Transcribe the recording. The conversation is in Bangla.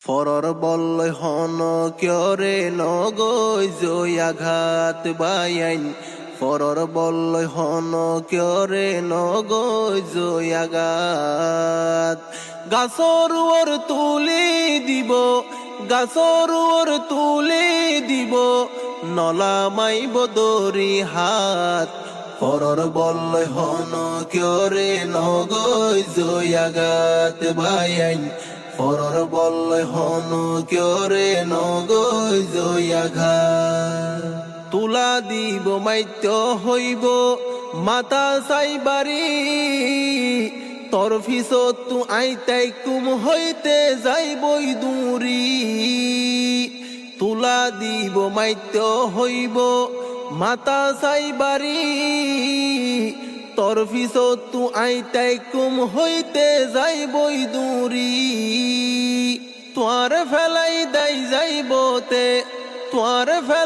ফরর বল্লয় হন কিয়রে নগৈ জয় আঘাত বায়াইন ফরর বল্লয় হন কিয়রে নগৈ জয় আঘাত গাছর ওর তুলি দিব গাছর ওর তুলি দিব নলা মাইব দরি হাত ফরর বল্লয় হন কিয়রে নগৈ জয় আঘাত বায়াইন ফরর বল্লয় হন কিয়রে নগৈ জয় আঘাত তুলা দিব মাইত্য হইব মাতা চাইবারি তোর ফিসত তু আইতাই কুম হইতে যাইবই দূরি তুলা দিব মাইত্য হইব মাতা চাইবারি তোর ফিসত তু আইতাই কুম হইতে যাইবই দূরি তোয়ার ফেলাই দাই যাইবতে তোয়ার